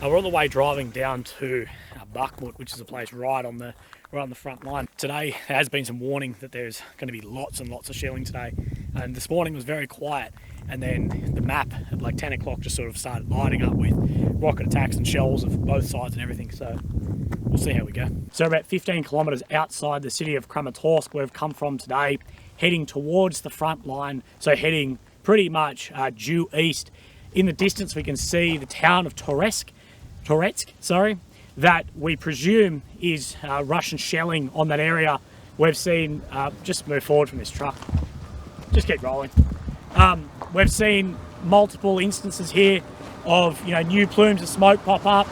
We're on the way driving down to Bakhmut, which is a place right on the front line. Today there has been some warning that there's going to be lots and lots of shelling today, and this morning was very quiet, and then the map at like 10 o'clock just sort of started lighting up with rocket attacks and shells of both sides and everything. So we'll see how we go. So about 15 kilometers outside the city of Kramatorsk, where we've come from today, heading towards the front line, so heading pretty much due east. In the distance we can see the town of Toretsk, that we presume is Russian shelling on that area. We've seen, just move forward from this truck, just keep rolling. We've seen multiple instances here of new plumes of smoke pop up.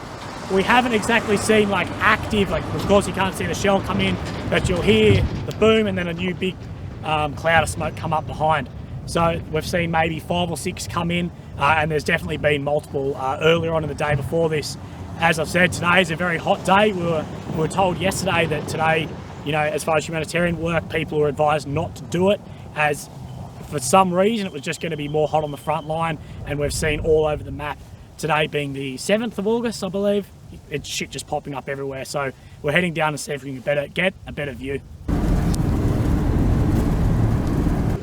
We haven't exactly seen like active, like of course you can't see the shell come in, but you'll hear the boom and then a new big cloud of smoke come up behind. So we've seen maybe 5 or 6 come in, and there's definitely been multiple earlier on in the day before this. As I've said, today is a very hot day. We were told yesterday that today, as far as humanitarian work, people were advised not to do it, as for some reason it was just going to be more hot on the front line, and we've seen all over the map today being the 7th of August, I believe. It's shit just popping up everywhere. So we're heading down to see if we can get a better view.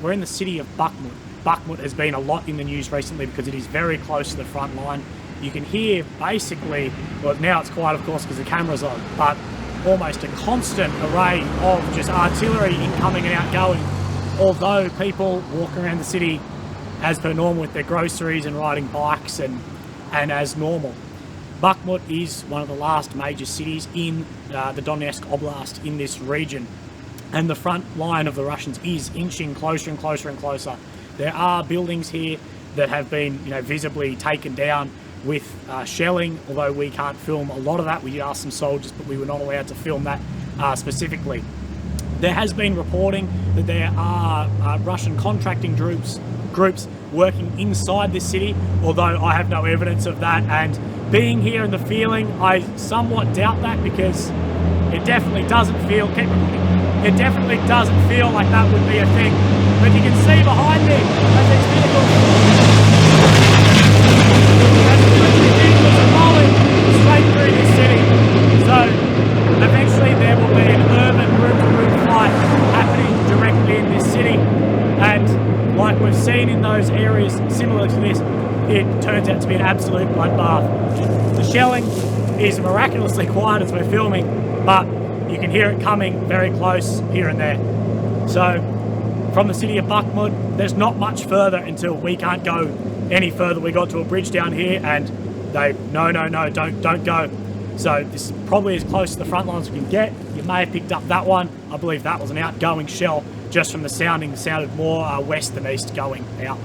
We're in the city of Bakhmut. Bakhmut has been a lot in the news recently because it is very close to the front line. You can hear basically, well now it's quiet of course because the camera's on, but almost a constant array of just artillery incoming and outgoing. Although people walk around the city as per normal with their groceries and riding bikes and as normal. Bakhmut is one of the last major cities in the Donetsk Oblast in this region. And the front line of the Russians is inching closer and closer and closer. There are buildings here that have been, visibly taken down with shelling, although we can't film a lot of that. We did ask some soldiers, but we were not allowed to film that specifically. There has been reporting that there are Russian contracting groups working inside this city, although I have no evidence of that. And being here in the feeling, I somewhat doubt that because it definitely doesn't feel, it definitely doesn't feel like that would be a thing. But you can see behind me, as these vehicles are rolling straight through this city. So eventually there will be an urban room-to-room fight happening directly in this city. And like we've seen in those areas similar to this, it turns out to be an absolute bloodbath. The shelling is miraculously quiet as we're filming, but you can hear it coming very close here and there. So from the city of Bakhmut, there's not much further until we can't go any further. We got to a bridge down here and they, no, don't go. So this is probably as close to the front lines we can get. You may have picked up that one. I believe that was an outgoing shell just from the sounding. It sounded more west than east going out.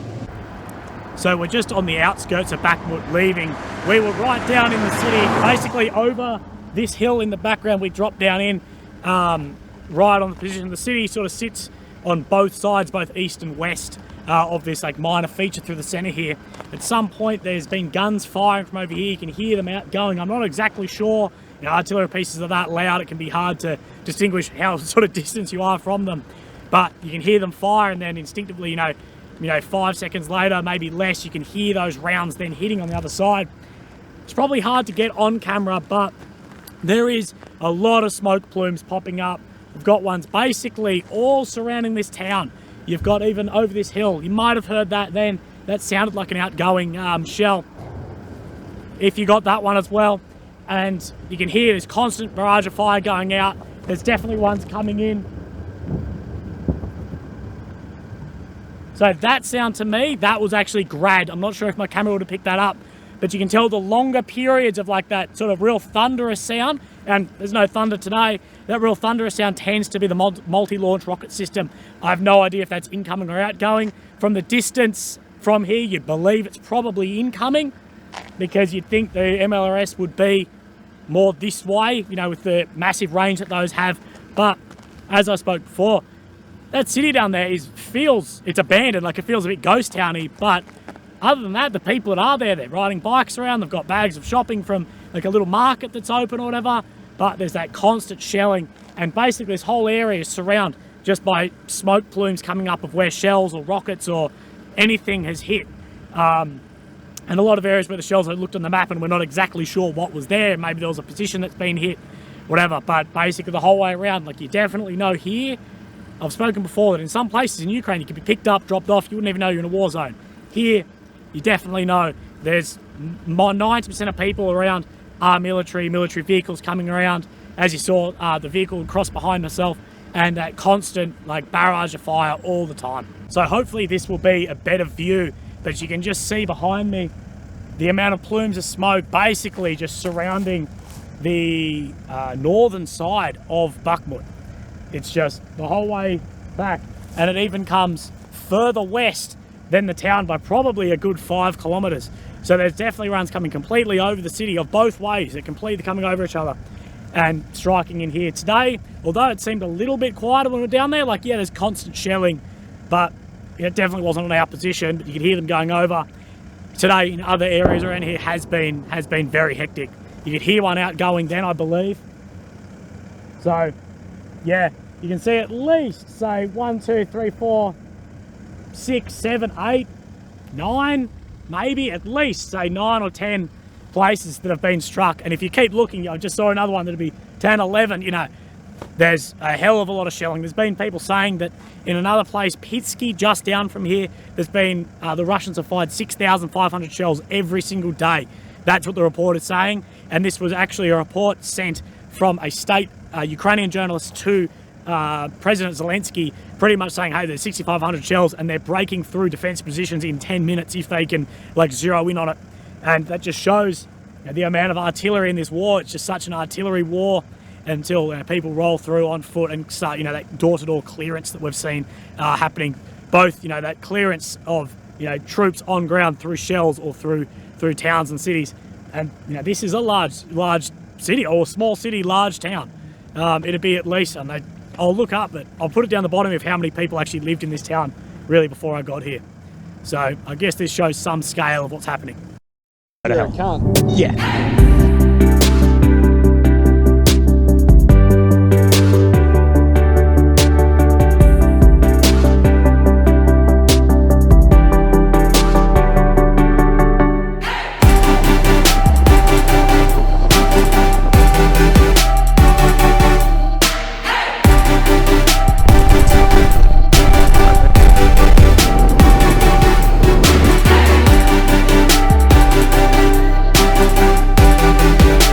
So we're just on the outskirts of Bakhmut leaving. We were right down in the city, basically over this hill in the background we dropped down in, right on the position. The city sort of sits on both sides, both east and west of this like minor feature through the center here. At some point there's been guns firing from over here. You can hear them outgoing. I'm not exactly sure. Artillery pieces are that loud, it can be hard to distinguish how sort of distance you are from them. But you can hear them fire, and then instinctively, 5 seconds later, maybe less, you can hear those rounds then hitting on the other side. It's probably hard to get on camera, but there is a lot of smoke plumes popping up. We've got ones basically all surrounding this town. You've got even over this hill. You might have heard that then. That sounded like an outgoing shell. If you got that one as well. And you can hear this constant barrage of fire going out. There's definitely ones coming in. So that sound to me, that was actually Grad. I'm not sure if my camera would have picked that up, but you can tell the longer periods of like that sort of real thunderous sound, and there's no thunder today, that real thunderous sound tends to be the multi-launch rocket system. I have no idea if that's incoming or outgoing. From the distance from here, you'd believe it's probably incoming because you'd think the MLRS would be more this way, with the massive range that those have. But as I spoke before, that city down there it's abandoned, like it feels a bit ghost towny, but other than that, the people that are there, they're riding bikes around, they've got bags of shopping from like a little market that's open or whatever, but there's that constant shelling, and basically this whole area is surrounded just by smoke plumes coming up of where shells or rockets or anything has hit. And a lot of areas where the shells had looked on the map and we're not exactly sure what was there. Maybe there was a position that's been hit, whatever. But basically the whole way around, like, you definitely know here, I've spoken before that in some places in Ukraine you could be picked up, dropped off, you wouldn't even know you're in a war zone. Here, you definitely know there's 90% of people around are military vehicles coming around. As you saw, the vehicle would cross behind myself, and that constant like barrage of fire all the time. So hopefully this will be a better view, but you can just see behind me the amount of plumes of smoke basically just surrounding the northern side of Bakhmut. It's just the whole way back, and it even comes further west than the town by probably a good 5 kilometers. So there's definitely runs coming completely over the city of both ways. They're completely coming over each other and striking in here. Today, although it seemed a little bit quieter when we were down there, like, yeah, there's constant shelling, but it definitely wasn't on our position, but you could hear them going over. Today in other areas around here has been very hectic. You could hear one outgoing then, I believe. So yeah, you can see at least, say, 1, 2, 3, 4, 6, 7, 8, 9, maybe at least, say, 9 or 10 places that have been struck. And if you keep looking, I just saw another one that'd be 10, 11, you know, there's a hell of a lot of shelling. There's been people saying that in another place, Pitsky, just down from here, there's been, the Russians have fired 6,500 shells every single day. That's what the report is saying. And this was actually a report sent from a state Ukrainian journalist to President Zelensky, pretty much saying, hey, there's 6,500 shells and they're breaking through defense positions in 10 minutes if they can, like, zero in on it. And that just shows, you know, the amount of artillery in this war. It's just such an artillery war until, you know, people roll through on foot and start, you know, that door-to-door clearance that we've seen happening. Both, you know, that clearance of, you know, troops on ground through shells or through towns and cities. And, you know, this is a large city, or a small city, large town. It'd be at least, and I'll look up, but I'll put it down the bottom of how many people actually lived in this town really before I got here. So I guess this shows some scale of what's happening. Yeah, I can't. Yeah.